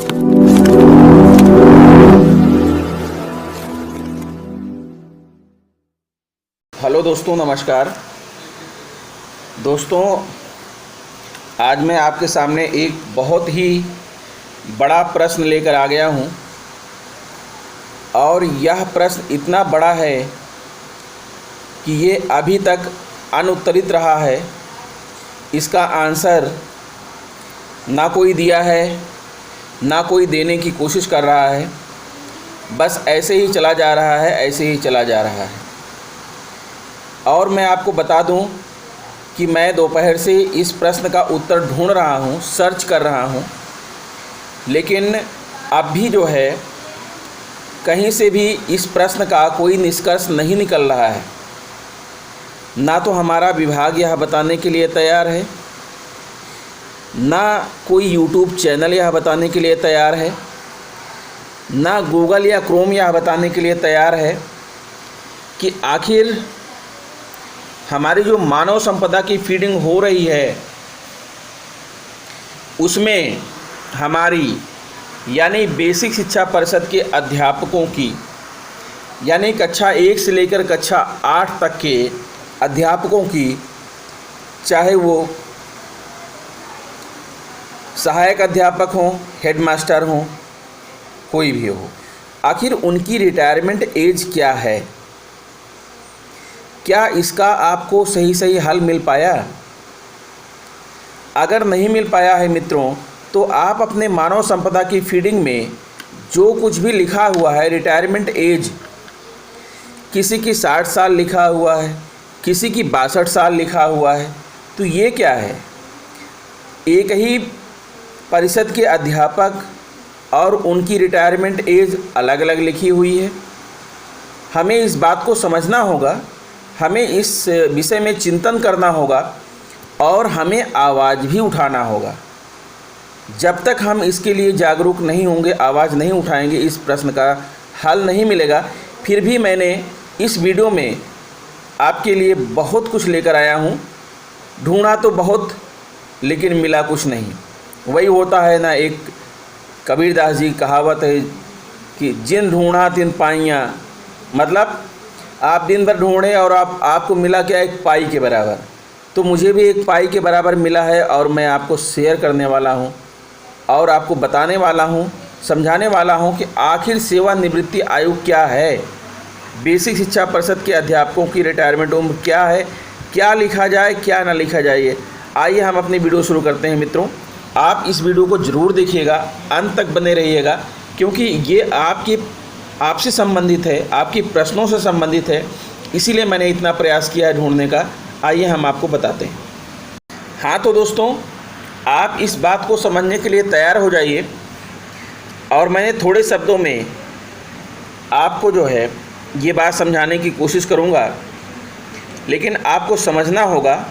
Hello दोस्तों, नमस्कार दोस्तों। आज मैं आपके सामने एक बहुत ही बड़ा प्रश्न लेकर आ गया हूं और यह प्रश्न इतना बड़ा है कि ये अभी तक अनुत्तरित रहा है। इसका आंसर ना कोई दिया है, ना कोई देने की कोशिश कर रहा है। बस ऐसे ही चला जा रहा है, ऐसे ही चला जा रहा है। और मैं आपको बता दूं कि मैं दोपहर से इस प्रश्न का उत्तर ढूंढ रहा हूं, सर्च कर रहा हूं, लेकिन अब भी जो है कहीं से भी इस प्रश्न का कोई निष्कर्ष नहीं निकल रहा है। ना तो हमारा विभाग यह बताने के लिए तैयार है, ना कोई यूट्यूब चैनल यह बताने के लिए तैयार है, ना गूगल या क्रोम यह बताने के लिए तैयार है कि आखिर हमारी जो मानव संपदा की फीडिंग हो रही है उसमें हमारी यानी बेसिक शिक्षा परिषद के अध्यापकों की, यानी कक्षा 1 से लेकर कक्षा 8 तक के अध्यापकों की, चाहे वो सहायक अध्यापक हों, हेडमास्टर हों, कोई भी हो, आखिर उनकी रिटायरमेंट एज क्या है? क्या इसका आपको सही हल मिल पाया? अगर नहीं मिल पाया है मित्रों, तो आप अपने मानव संपदा की फीडिंग में जो कुछ भी लिखा हुआ है रिटायरमेंट एज, किसी की 60 साल लिखा हुआ है, किसी की 62 साल लिखा हुआ है, तो ये क्या है? एक ही परिषद के अध्यापक और उनकी रिटायरमेंट एज अलग अलग लिखी हुई है। हमें इस बात को समझना होगा, हमें इस विषय में चिंतन करना होगा और हमें आवाज़ भी उठाना होगा। जब तक हम इसके लिए जागरूक नहीं होंगे, आवाज़ नहीं उठाएंगे, इस प्रश्न का हल नहीं मिलेगा। फिर भी मैंने इस वीडियो में आपके लिए बहुत कुछ लेकर आया हूँ। ढूंढा तो बहुत, लेकिन मिला कुछ नहीं। वही होता है ना, एक कबीरदास जी कहावत है कि जिन ढूंढा तिन पाइयाँ। मतलब आप दिन भर ढूंढे और आपको मिला क्या? एक पाई के बराबर। तो मुझे भी एक पाई के बराबर मिला है और मैं आपको शेयर करने वाला हूं और आपको बताने वाला हूं, समझाने वाला हूं कि आखिर सेवानिवृत्ति आयु क्या है, बेसिक शिक्षा परिषद के अध्यापकों की रिटायरमेंट उम्र क्या है, क्या लिखा जाए, क्या ना लिखा जाए। आइए हम अपनी वीडियो शुरू करते हैं मित्रों। आप इस वीडियो को ज़रूर देखिएगा, अंत तक बने रहिएगा, क्योंकि ये आपसे संबंधित है, आपके प्रश्नों से संबंधित है। इसीलिए मैंने इतना प्रयास किया है ढूंढने का। आइए हम आपको बताते हैं। हाँ तो दोस्तों, आप इस बात को समझने के लिए तैयार हो जाइए और मैंने थोड़े शब्दों में आपको जो है ये बात समझाने की कोशिश करूँगा, लेकिन आपको समझना होगा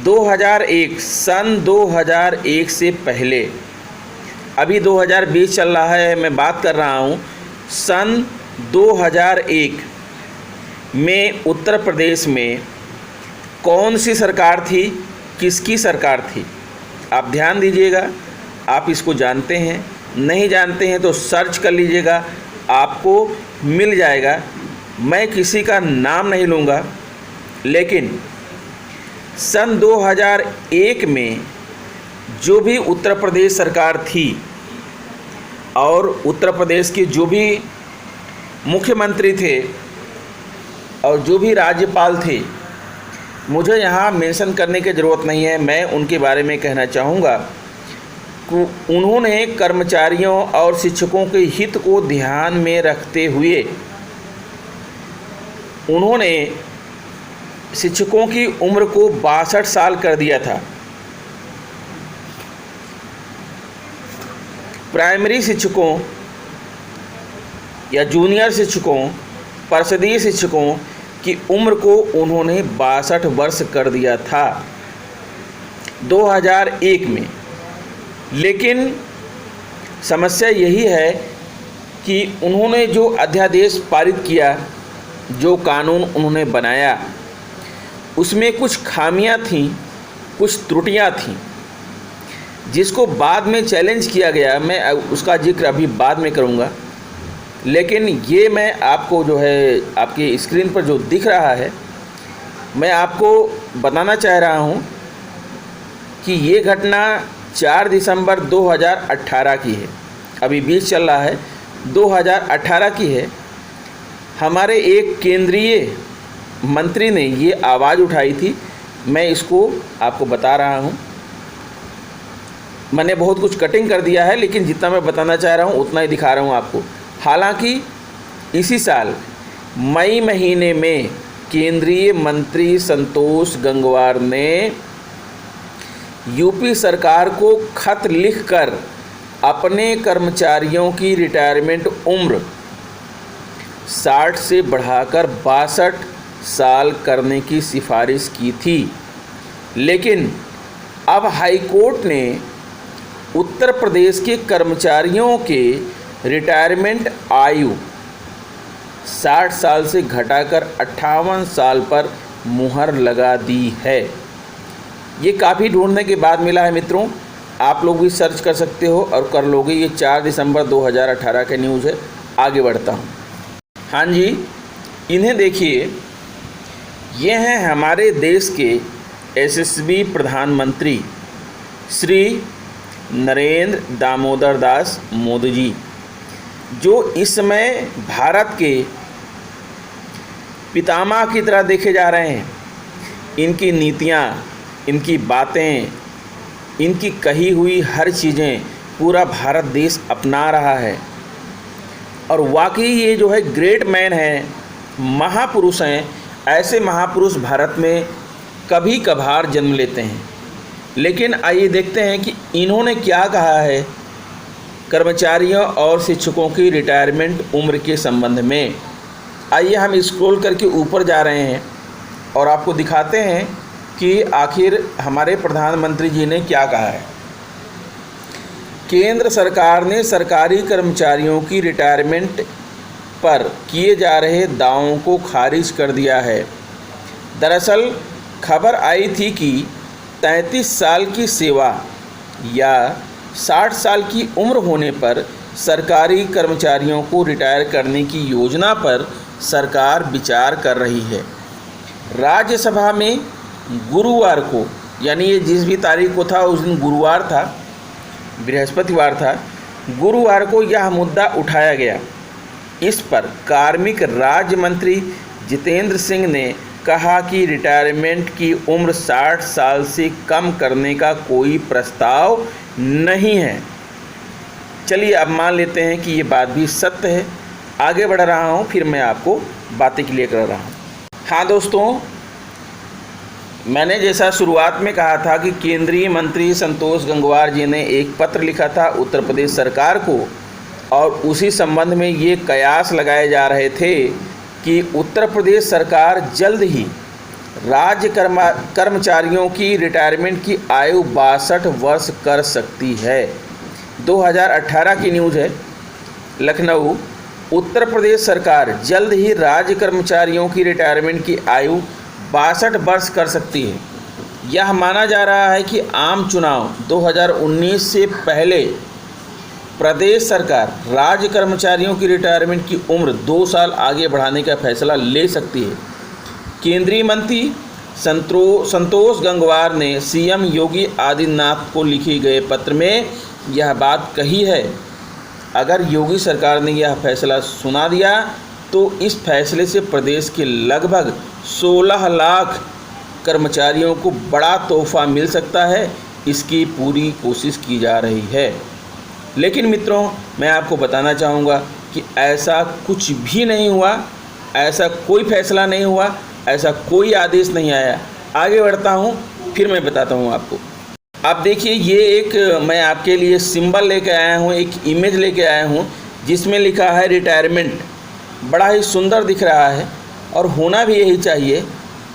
2001 सन 2001 से पहले, अभी 2020 चल रहा है, मैं बात कर रहा हूँ सन 2001 में उत्तर प्रदेश में कौन सी सरकार थी, किसकी सरकार थी? आप ध्यान दीजिएगा। आप इसको जानते हैं, नहीं जानते हैं तो सर्च कर लीजिएगा, आपको मिल जाएगा। मैं किसी का नाम नहीं लूँगा, लेकिन सन 2001 में जो भी उत्तर प्रदेश सरकार थी और उत्तर प्रदेश के जो भी मुख्यमंत्री थे और जो भी राज्यपाल थे, मुझे यहाँ मेंशन करने की ज़रूरत नहीं है। मैं उनके बारे में कहना चाहूँगा कि उन्होंने कर्मचारियों और शिक्षकों के हित को ध्यान में रखते हुए उन्होंने शिक्षकों की उम्र को 62 साल कर दिया था। प्राइमरी शिक्षकों या जूनियर शिक्षकों, परिषदीय शिक्षकों की उम्र को उन्होंने 62 वर्ष कर दिया था 2001 में। लेकिन समस्या यही है कि उन्होंने जो अध्यादेश पारित किया, जो कानून उन्होंने बनाया, उसमें कुछ खामियां थीं, कुछ त्रुटियां थीं। जिसको बाद में चैलेंज किया गया, मैं उसका जिक्र अभी बाद में करूँगा। लेकिन ये मैं आपको जो है आपकी स्क्रीन पर जो दिख रहा है, मैं आपको बताना चाह रहा हूँ कि ये घटना 4 दिसंबर 2018 की है। अभी 20 चल रहा है, 2018 की है। हमारे एक केंद्रीय मंत्री ने ये आवाज़ उठाई थी। मैं इसको आपको बता रहा हूँ। मैंने बहुत कुछ कटिंग कर दिया है, लेकिन जितना मैं बताना चाह रहा हूँ उतना ही दिखा रहा हूँ आपको। हालांकि इसी साल मई महीने में केंद्रीय मंत्री संतोष गंगवार ने यूपी सरकार को खत लिखकर अपने कर्मचारियों की रिटायरमेंट उम्र 60 से बढ़ाकर 62 साल करने की सिफारिश की थी। लेकिन अब हाई कोर्ट ने उत्तर प्रदेश के कर्मचारियों के रिटायरमेंट आयु 60 साल से घटाकर 58 साल पर मुहर लगा दी है। ये काफ़ी ढूंढने के बाद मिला है मित्रों। आप लोग भी सर्च कर सकते हो और कर लोगे। ये 4 दिसंबर 2018 का न्यूज़ है। आगे बढ़ता हूँ। हाँ जी, इन्हें देखिए, ये हैं हमारे देश के यशस्वी प्रधानमंत्री श्री नरेंद्र दामोदर दास मोदी जी, जो इस समय भारत के पितामह की तरह देखे जा रहे हैं। इनकी नीतियाँ, इनकी बातें, इनकी कही हुई हर चीज़ें पूरा भारत देश अपना रहा है। और वाकई ये जो है ग्रेट मैन है, महापुरुष हैं। ऐसे महापुरुष भारत में कभी कभार जन्म लेते हैं। लेकिन आइए देखते हैं कि इन्होंने क्या कहा है कर्मचारियों और शिक्षकों की रिटायरमेंट उम्र के संबंध में। आइए हम स्क्रॉल करके ऊपर जा रहे हैं और आपको दिखाते हैं कि आखिर हमारे प्रधानमंत्री जी ने क्या कहा है। केंद्र सरकार ने सरकारी कर्मचारियों की रिटायरमेंट पर किए जा रहे दावों को खारिज कर दिया है। दरअसल खबर आई थी कि 33 साल की सेवा या 60 साल की उम्र होने पर सरकारी कर्मचारियों को रिटायर करने की योजना पर सरकार विचार कर रही है। राज्यसभा में गुरुवार को, यानी ये जिस भी तारीख को था उस दिन गुरुवार था, बृहस्पतिवार था, गुरुवार को यह मुद्दा उठाया गया। इस पर कार्मिक राज्य मंत्री जितेंद्र सिंह ने कहा कि रिटायरमेंट की उम्र 60 साल से कम करने का कोई प्रस्ताव नहीं है। चलिए अब मान लेते हैं कि ये बात भी सत्य है। आगे बढ़ रहा हूँ, फिर मैं आपको बातें क्लियर कर रहा हूँ। हाँ दोस्तों, मैंने जैसा शुरुआत में कहा था कि केंद्रीय मंत्री संतोष गंगवार जी ने एक पत्र लिखा था उत्तर प्रदेश सरकार को, और उसी संबंध में ये कयास लगाए जा रहे थे कि उत्तर प्रदेश सरकार जल्द ही राज्य कर्मचारियों की रिटायरमेंट की आयु 62 वर्ष कर सकती है। 2018 की न्यूज़ है। लखनऊ, उत्तर प्रदेश सरकार जल्द ही राज्य कर्मचारियों की रिटायरमेंट की आयु 62 वर्ष कर सकती है। यह माना जा रहा है कि आम चुनाव 2019 से पहले प्रदेश सरकार राज्य कर्मचारियों की रिटायरमेंट की उम्र 2 साल आगे बढ़ाने का फैसला ले सकती है। केंद्रीय मंत्री संतोष गंगवार ने सीएम योगी आदित्यनाथ को लिखे गए पत्र में यह बात कही है। अगर योगी सरकार ने यह फैसला सुना दिया तो इस फैसले से प्रदेश के लगभग 16 लाख कर्मचारियों को बड़ा तोहफा मिल सकता है। इसकी पूरी कोशिश की जा रही है। लेकिन मित्रों, मैं आपको बताना चाहूँगा कि ऐसा कुछ भी नहीं हुआ, ऐसा कोई फैसला नहीं हुआ, ऐसा कोई आदेश नहीं आया। आगे बढ़ता हूँ, फिर मैं बताता हूँ आपको। आप देखिए, ये एक मैं आपके लिए सिंबल लेके आया हूँ, एक इमेज लेके आया हूँ जिसमें लिखा है रिटायरमेंट। बड़ा ही सुंदर दिख रहा है और होना भी यही चाहिए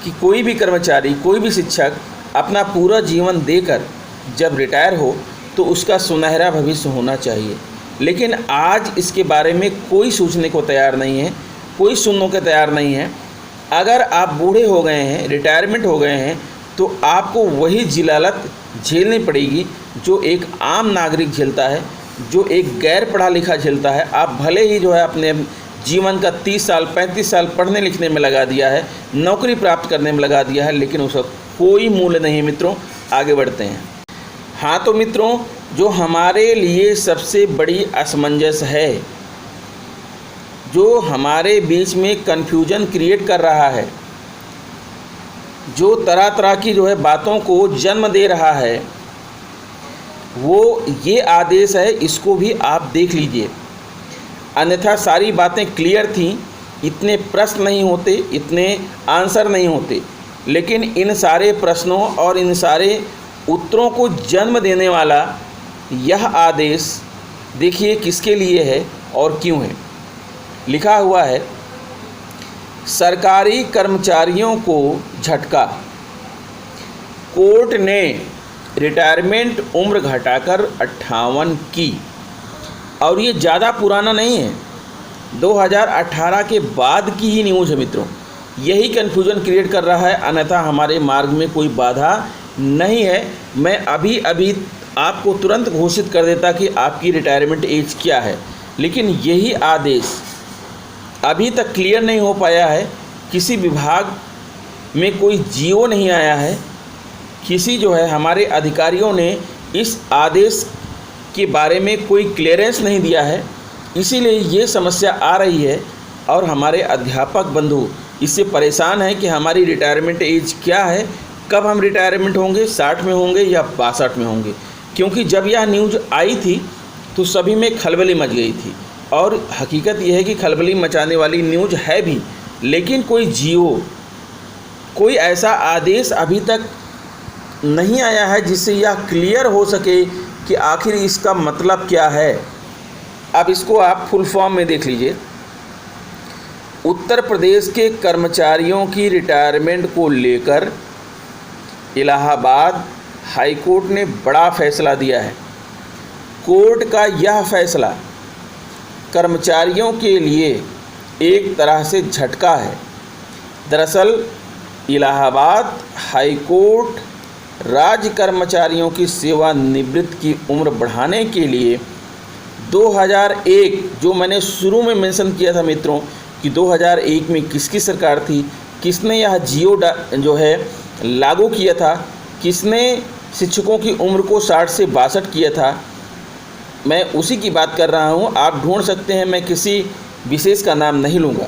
कि कोई भी कर्मचारी, कोई भी शिक्षक अपना पूरा जीवन देकर जब रिटायर हो तो उसका सुनहरा भविष्य होना चाहिए। लेकिन आज इसके बारे में कोई सोचने को तैयार नहीं है, कोई सुनने को तैयार नहीं है। अगर आप बूढ़े हो गए हैं, रिटायरमेंट हो गए हैं, तो आपको वही जिलालत झेलनी पड़ेगी जो एक आम नागरिक झेलता है, जो एक गैर पढ़ा लिखा झेलता है। आप भले ही जो है अपने जीवन का 30 साल 35 साल पढ़ने लिखने में लगा दिया है, नौकरी प्राप्त करने में लगा दिया है, लेकिन उसका कोई मूल्य नहीं मित्रों। आगे बढ़ते हैं। हाँ तो मित्रों, जो हमारे लिए सबसे बड़ी असमंजस है, जो हमारे बीच में कन्फ्यूजन क्रिएट कर रहा है, जो तरह तरह की जो है बातों को जन्म दे रहा है, वो ये आदेश है। इसको भी आप देख लीजिए, अन्यथा सारी बातें क्लियर थी, इतने प्रश्न नहीं होते, इतने आंसर नहीं होते। लेकिन इन सारे प्रश्नों और इन सारे उत्तरों को जन्म देने वाला यह आदेश देखिए किसके लिए है और क्यों है। लिखा हुआ है, सरकारी कर्मचारियों को झटका, कोर्ट ने रिटायरमेंट उम्र घटाकर 58 की। और ये ज़्यादा पुराना नहीं है, 2018 के बाद की ही न्यूज़ है मित्रों। यही कन्फ्यूजन क्रिएट कर रहा है, अन्यथा हमारे मार्ग में कोई बाधा नहीं है। मैं अभी अभी आपको तुरंत घोषित कर देता कि आपकी रिटायरमेंट एज क्या है, लेकिन यही आदेश अभी तक क्लियर नहीं हो पाया है। किसी विभाग में कोई जीओ नहीं आया है, किसी जो है हमारे अधिकारियों ने इस आदेश के बारे में कोई क्लियरेंस नहीं दिया है, इसीलिए ये समस्या आ रही है। और हमारे अध्यापक बंधु इससे परेशान हैं कि हमारी रिटायरमेंट एज क्या है, कब हम रिटायरमेंट होंगे, 60 में होंगे या 62 में होंगे। क्योंकि जब यह न्यूज़ आई थी तो सभी में खलबली मच गई थी, और हकीकत यह है कि खलबली मचाने वाली न्यूज़ है भी, लेकिन कोई जीओ, कोई ऐसा आदेश अभी तक नहीं आया है जिससे यह क्लियर हो सके कि आखिर इसका मतलब क्या है। अब इसको आप फुल फॉर्म में देख लीजिए। उत्तर प्रदेश के कर्मचारियों की रिटायरमेंट को लेकर इलाहाबाद हाई कोर्ट ने बड़ा फैसला दिया है। कोर्ट का यह फैसला कर्मचारियों के लिए एक तरह से झटका है। दरअसल इलाहाबाद हाई कोर्ट राज्य कर्मचारियों की सेवानिवृत्ति की उम्र बढ़ाने के लिए 2001, जो मैंने शुरू में मेंशन किया था मित्रों कि 2001 में किसकी सरकार थी, किसने यह जीओ जो है लागू किया था, किसने शिक्षकों की उम्र को 60 से 62 किया था, मैं उसी की बात कर रहा हूं। आप ढूंढ सकते हैं, मैं किसी विशेष का नाम नहीं लूँगा।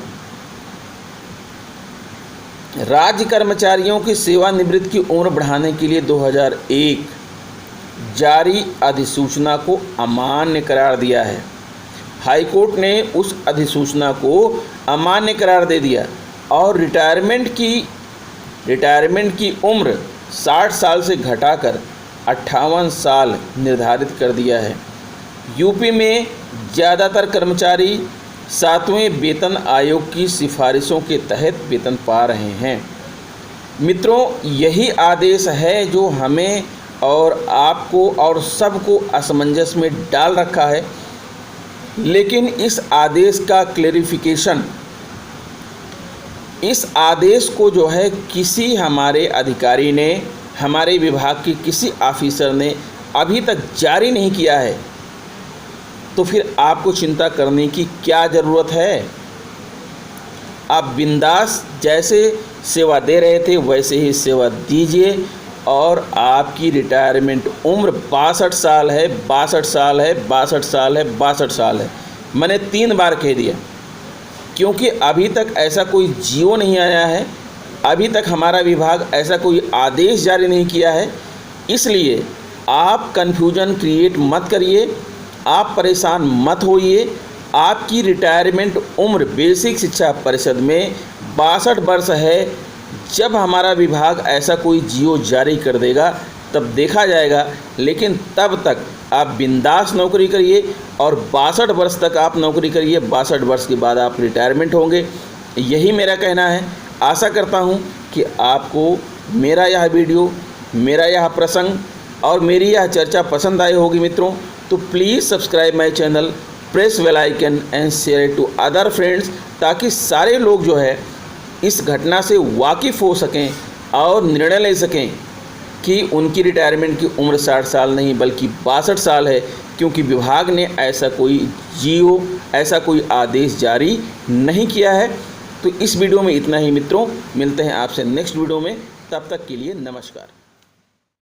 राज्य कर्मचारियों की सेवानिवृत्ति की उम्र बढ़ाने के लिए 2001 जारी अधिसूचना को अमान्य करार दिया है। हाई कोर्ट ने उस अधिसूचना को अमान्य करार दे दिया और रिटायरमेंट की उम्र 60 साल से घटाकर 58 साल निर्धारित कर दिया है। यूपी में ज़्यादातर कर्मचारी 7वें वेतन आयोग की सिफारिशों के तहत वेतन पा रहे हैं। मित्रों, यही आदेश है जो हमें और आपको और सबको असमंजस में डाल रखा है। लेकिन इस आदेश का क्लैरिफिकेशन, इस आदेश को जो है किसी हमारे अधिकारी ने, हमारे विभाग के किसी ऑफिसर ने अभी तक जारी नहीं किया है, तो फिर आपको चिंता करने की क्या ज़रूरत है। आप बिंदास जैसे सेवा दे रहे थे वैसे ही सेवा दीजिए और आपकी रिटायरमेंट उम्र 62 साल है, 62 साल है, 62 साल है, 62 साल है। मैंने 3 बार कह दिया, क्योंकि अभी तक ऐसा कोई जीओ नहीं आया है, अभी तक हमारा विभाग ऐसा कोई आदेश जारी नहीं किया है। इसलिए आप कन्फ्यूजन क्रिएट मत करिए, आप परेशान मत होइए। आपकी रिटायरमेंट उम्र बेसिक शिक्षा परिषद में 62 वर्ष है। जब हमारा विभाग ऐसा कोई जीओ जारी कर देगा तब देखा जाएगा, लेकिन तब तक आप बिंदास नौकरी करिए और 62 वर्ष तक आप नौकरी करिए। 62 वर्ष के बाद आप रिटायरमेंट होंगे, यही मेरा कहना है। आशा करता हूं कि आपको मेरा यह वीडियो, मेरा यह प्रसंग और मेरी यह चर्चा पसंद आई होगी मित्रों। तो please subscribe my channel, press bell icon and share it to other friends, ताकि सारे लोग जो है इस घटना से वाकिफ़ हो सकें और निर्णय ले सकें कि उनकी रिटायरमेंट की उम्र 60 साल नहीं बल्कि 62 साल है, क्योंकि विभाग ने ऐसा कोई आदेश जारी नहीं किया है। तो इस वीडियो में इतना ही मित्रों, मिलते हैं आपसे नेक्स्ट वीडियो में, तब तक के लिए नमस्कार।